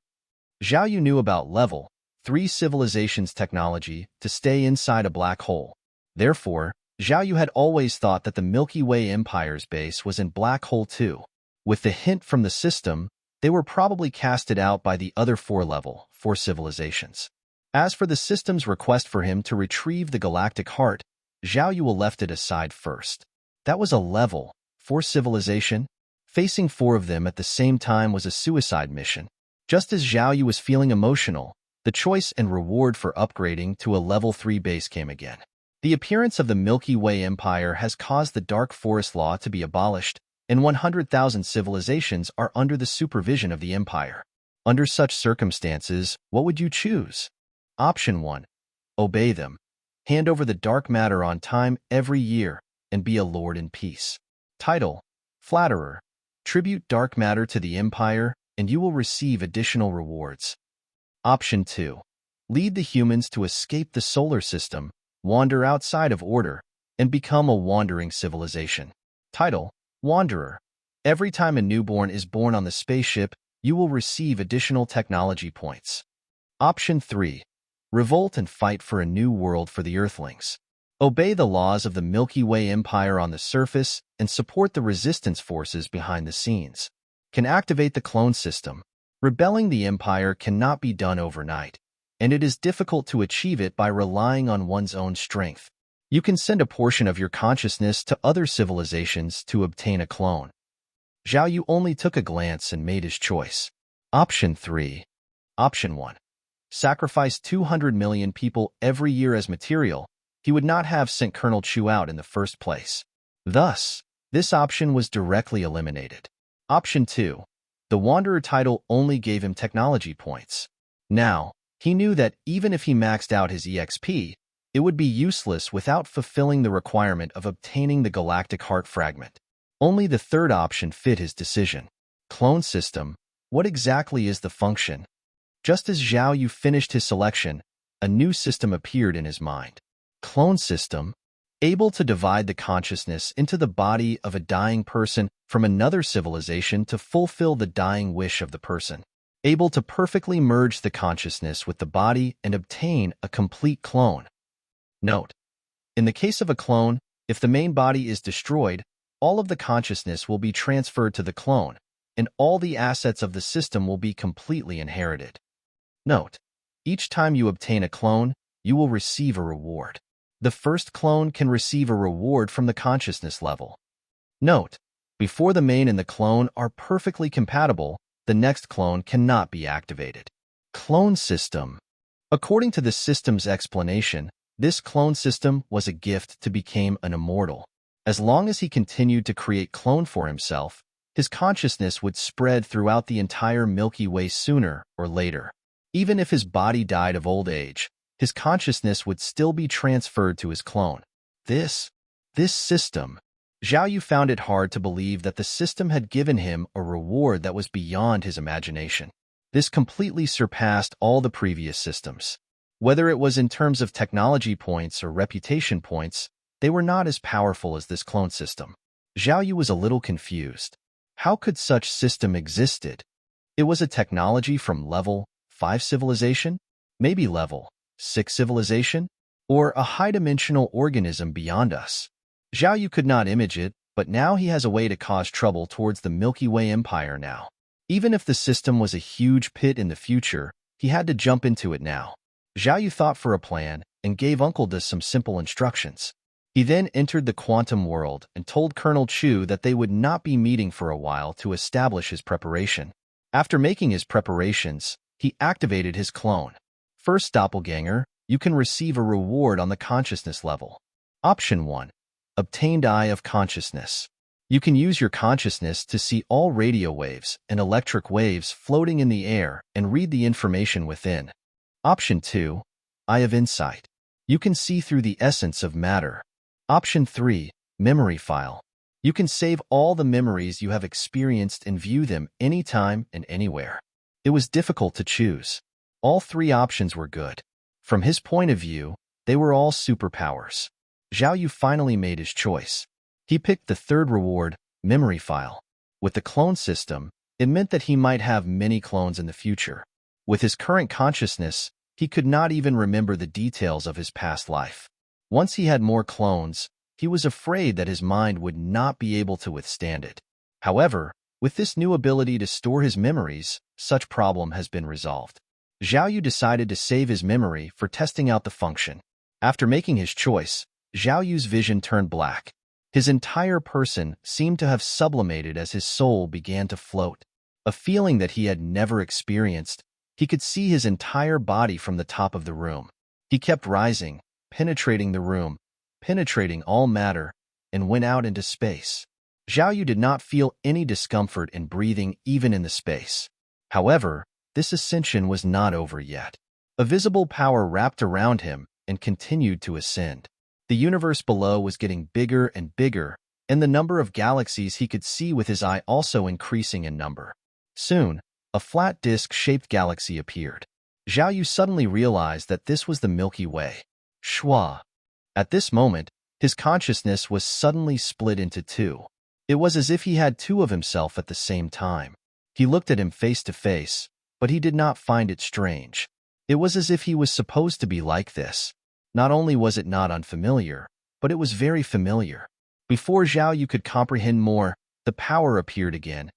Zhao Yu knew about level 3 civilizations technology to stay inside a black hole. Therefore, Zhao Yu had always thought that the Milky Way Empire's base was in Black Hole 2. With the hint from the system, they were probably casted out by the other 4 level 4 civilizations. As for the system's request for him to retrieve the galactic heart, Zhao Yu left it aside first. That was a level 4 civilization. Facing 4 of them at the same time was a suicide mission. Just as Zhao Yu was feeling emotional, the choice and reward for upgrading to a level 3 base came again. The appearance of the Milky Way Empire has caused the Dark Forest Law to be abolished, and 100,000 civilizations are under the supervision of the Empire. Under such circumstances, what would you choose? Option 1. Obey them. Hand over the dark matter on time every year, and be a lord in peace. Title: Flatterer. Tribute dark matter to the Empire, and you will receive additional rewards. Option 2. Lead the humans to escape the solar system, wander outside of order, and become a wandering civilization. Title: Wanderer. Every time a newborn is born on the spaceship, you will receive additional technology points. Option 3. Revolt and fight for a new world for the Earthlings. Obey the laws of the Milky Way Empire on the surface and support the resistance forces behind the scenes. Can activate the clone system. Rebelling the Empire cannot be done overnight, and it is difficult to achieve it by relying on one's own strength. You can send a portion of your consciousness to other civilizations to obtain a clone. Zhao Yu only took a glance and made his choice. Option 3. Option 1. Sacrifice 200 million people every year as material. He would not have sent Colonel Chu out in the first place. Thus, this option was directly eliminated. Option 2. The Wanderer title only gave him technology points. Now, he knew that even if he maxed out his EXP, it would be useless without fulfilling the requirement of obtaining the galactic heart fragment. Only the third option fit his decision. Clone system. What exactly is the function? Just as Zhao Yu finished his selection, a new system appeared in his mind. Clone system. Able to divide the consciousness into the body of a dying person from another civilization to fulfill the dying wish of the person. Able to perfectly merge the consciousness with the body and obtain a complete clone. Note: in the case of a clone, if the main body is destroyed, all of the consciousness will be transferred to the clone, and all the assets of the system will be completely inherited. Note: each time you obtain a clone, you will receive a reward. The first clone can receive a reward from the consciousness level. Note: before the main and the clone are perfectly compatible, the next clone cannot be activated. Clone system. According to the system's explanation, this clone system was a gift to become an immortal. As long as he continued to create clone for himself, his consciousness would spread throughout the entire Milky Way sooner or later. Even if his body died of old age, his consciousness would still be transferred to his clone. This system. Zhao Yu found it hard to believe that the system had given him a reward that was beyond his imagination. This completely surpassed all the previous systems. Whether it was in terms of technology points or reputation points, they were not as powerful as this clone system. Zhao Yu was a little confused. How could such system existed? It was a technology from level 5 civilization? Maybe level 6 civilization? Or a high-dimensional organism beyond us? Zhao Yu could not image it, but now he has a way to cause trouble towards the Milky Way Empire now. Even if the system was a huge pit in the future, he had to jump into it now. Zhao Yu thought for a plan and gave Uncle Des some simple instructions. He then entered the quantum world and told Colonel Chu that they would not be meeting for a while to establish his preparation. After making his preparations, he activated his clone. First, doppelganger, you can receive a reward on the consciousness level. Option 1. Obtained Eye of Consciousness. You can use your consciousness to see all radio waves and electric waves floating in the air and read the information within. Option 2. Eye of Insight. You can see through the essence of matter. Option 3. Memory File. You can save all the memories you have experienced and view them anytime and anywhere. It was difficult to choose. All three options were good. From his point of view, they were all superpowers. Zhao Yu finally made his choice. He picked the third reward, Memory File. With the clone system, it meant that he might have many clones in the future. With his current consciousness, he could not even remember the details of his past life. Once he had more clones, he was afraid that his mind would not be able to withstand it. However, with this new ability to store his memories, such problem has been resolved. Zhao Yu decided to save his memory for testing out the function. After making his choice, Zhao Yu's vision turned black. His entire person seemed to have sublimated as his soul began to float. A feeling that he had never experienced. He could see his entire body from the top of the room. He kept rising, penetrating the room, penetrating all matter, and went out into space. Zhao Yu did not feel any discomfort in breathing even in the space. However, this ascension was not over yet. A visible power wrapped around him and continued to ascend. The universe below was getting bigger and bigger, and the number of galaxies he could see with his eye also increasing in number. Soon, a flat disc-shaped galaxy appeared. Zhao Yu suddenly realized that this was the Milky Way. Shua. At this moment, his consciousness was suddenly split into two. It was as if he had two of himself at the same time. He looked at him face to face, but he did not find it strange. It was as if he was supposed to be like this. Not only was it not unfamiliar, but it was very familiar. Before Zhao Yu could comprehend more, the power appeared again,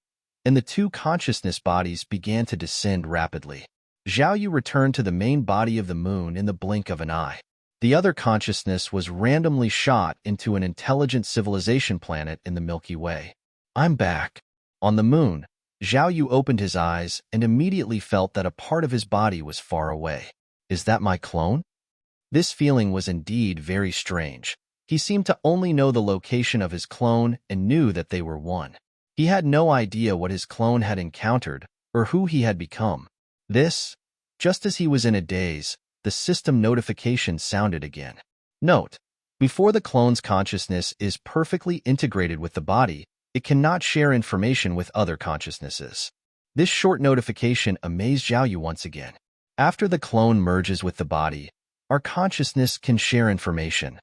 and the two consciousness bodies began to descend rapidly. Zhao Yu returned to the main body of the moon in the blink of an eye. The other consciousness was randomly shot into an intelligent civilization planet in the Milky Way. I'm back. On the moon, Zhao Yu opened his eyes and immediately felt that a part of his body was far away. Is that my clone? This feeling was indeed very strange. He seemed to only know the location of his clone and knew that they were one. He had no idea what his clone had encountered or who he had become. Just as he was in a daze, the system notification sounded again. Note: before the clone's consciousness is perfectly integrated with the body, it cannot share information with other consciousnesses. This short notification amazed Zhao Yu once again. After the clone merges with the body, our consciousness can share information.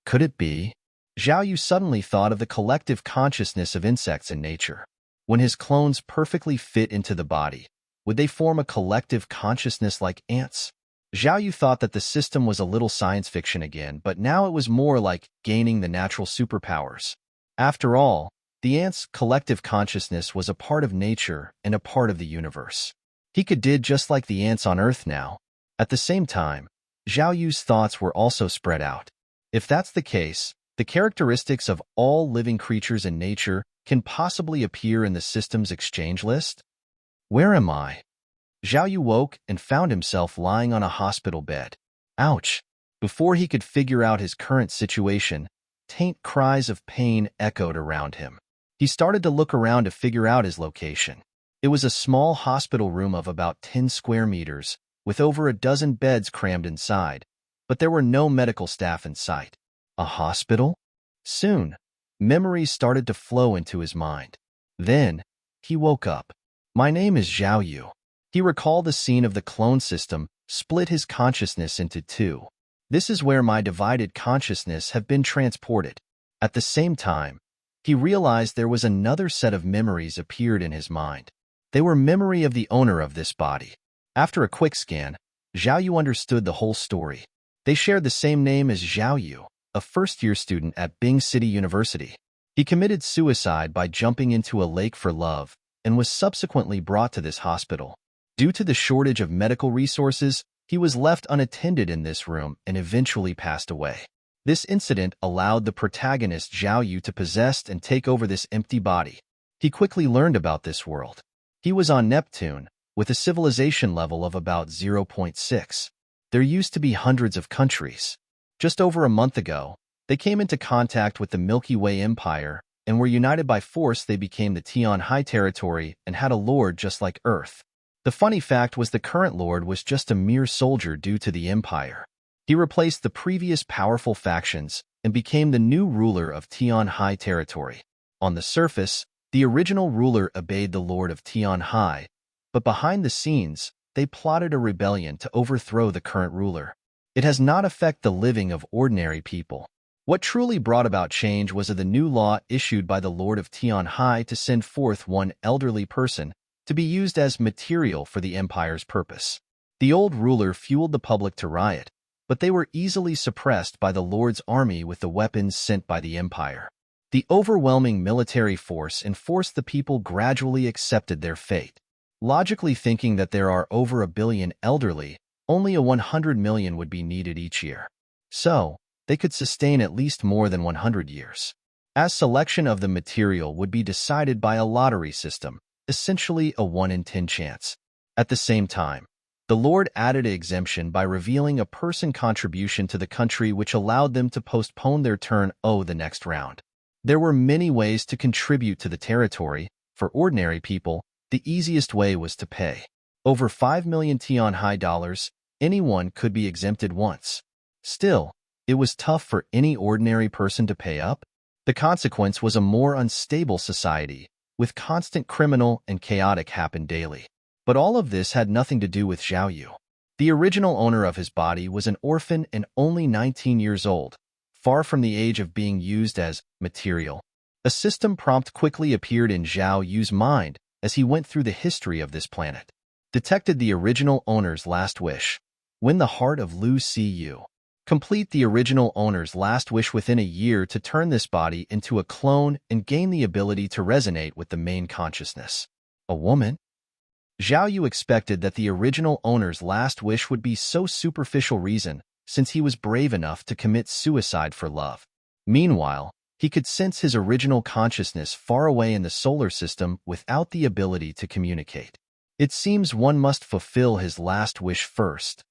Could it be? Zhao Yu suddenly thought of the collective consciousness of insects in nature. When his clones perfectly fit into the body, would they form a collective consciousness like ants? Zhao Yu thought that the system was a little science fiction again, but now it was more like gaining the natural superpowers. After all, the ants' collective consciousness was a part of nature and a part of the universe. He could did just like the ants on Earth now. At the same time, Zhao Yu's thoughts were also spread out. If that's the case, the characteristics of all living creatures in nature can possibly appear in the system's exchange list? Where am I? Zhao Yu woke and found himself lying on a hospital bed. Ouch! Before he could figure out his current situation, faint cries of pain echoed around him. He started to look around to figure out his location. It was a small hospital room of about 10 square meters, with over a dozen beds crammed inside, but there were no medical staff in sight. A hospital? Soon, memories started to flow into his mind. Then, he woke up. My name is Zhao Yu. He recalled the scene of the clone system, split his consciousness into two. This is where my divided consciousness have been transported. At the same time, He realized there was another set of memories appeared in his mind. They were memory of the owner of this body. After a quick scan, Zhao Yu understood the whole story. They shared the same name as Zhao Yu, a first-year student at Bing City University. He committed suicide by jumping into a lake for love and was subsequently brought to this hospital. Due to the shortage of medical resources, he was left unattended in this room and eventually passed away. This incident allowed the protagonist Zhao Yu to possess and take over this empty body. He quickly learned about this world. He was on Neptune, with a civilization level of about 0.6. There used to be hundreds of countries. Just over a month ago, they came into contact with the Milky Way Empire and were united by force. They became the Tian High Territory and had a lord just like Earth. The funny fact was the current lord was just a mere soldier due to the empire. He replaced the previous powerful factions and became the new ruler of Tian High Territory. On the surface, the original ruler obeyed the lord of Tian High, but behind the scenes, they plotted a rebellion to overthrow the current ruler. It has not affected the living of ordinary people. What truly brought about change was the new law issued by the Lord of Tian High to send forth one elderly person to be used as material for the empire's purpose. The old ruler fueled the public to riot, but they were easily suppressed by the Lord's army with the weapons sent by the empire. The overwhelming military force enforced the people gradually accepted their fate. Logically thinking that there are over 1 billion elderly, only 100 million would be needed each year. So, they could sustain at least more than 100 years. As selection of the material would be decided by a lottery system, essentially a 1 in 10 chance. At the same time, the Lord added an exemption by revealing a person contribution to the country which allowed them to postpone their turn the next round. There were many ways to contribute to the territory. For ordinary people, the easiest way was to pay. Over 5 million Tian High dollars, anyone could be exempted once. Still, it was tough for any ordinary person to pay up. The consequence was a more unstable society, with constant criminal and chaotic happen daily. But all of this had nothing to do with Zhao Yu. The original owner of his body was an orphan and only 19 years old, far from the age of being used as material. A system prompt quickly appeared in Zhao Yu's mind as he went through the history of this planet. Detected the original owner's last wish. Win the heart of Lu Ciyu. Complete the original owner's last wish within a year to turn this body into a clone and gain the ability to resonate with the main consciousness. A woman? Zhao Yu expected that the original owner's last wish would be so superficial reason, since he was brave enough to commit suicide for love. Meanwhile, he could sense his original consciousness far away in the solar system without the ability to communicate. It seems one must fulfill his last wish first.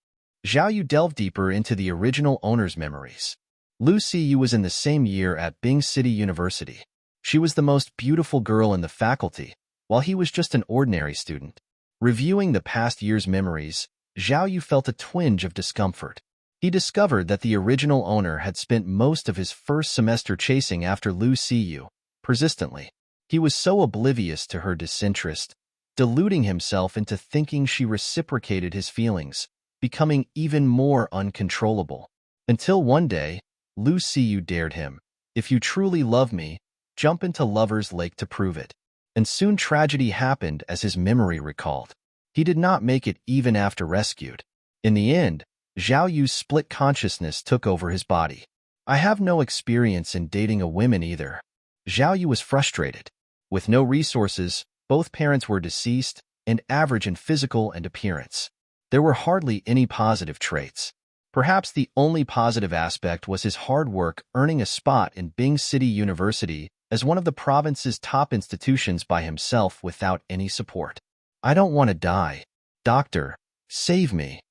Zhao Yu delved deeper into the original owner's memories. Lu Ciyu was in the same year at Bing City University. She was the most beautiful girl in the faculty, while he was just an ordinary student. Reviewing the past year's memories, Zhao Yu felt a twinge of discomfort. He discovered that the original owner had spent most of his first semester chasing after Lu Ciyu, persistently. He was so oblivious to her disinterest, deluding himself into thinking she reciprocated his feelings, becoming even more uncontrollable. Until one day, Lu Ciyu dared him, "If you truly love me, jump into Lover's Lake to prove it." And soon tragedy happened as his memory recalled. He did not make it even after rescued. In the end, Zhao Yu's split consciousness took over his body. "I have no experience in dating a woman either." Zhao Yu was frustrated. With no resources, both parents were deceased and average in physical and appearance. There were hardly any positive traits. Perhaps the only positive aspect was his hard work earning a spot in Bing City University as one of the province's top institutions by himself without any support. "I don't want to die. Doctor, save me."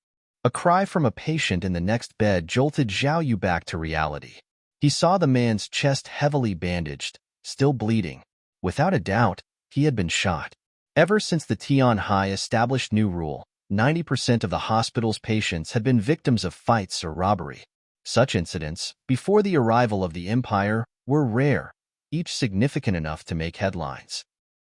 A cry from a patient in the next bed jolted Zhao Yu back to reality. He saw the man's chest heavily bandaged, still bleeding. Without a doubt, he had been shot. Ever since the Tian High established new rule, 90% of the hospital's patients had been victims of fights or robbery. Such incidents, before the arrival of the empire, were rare, each significant enough to make headlines.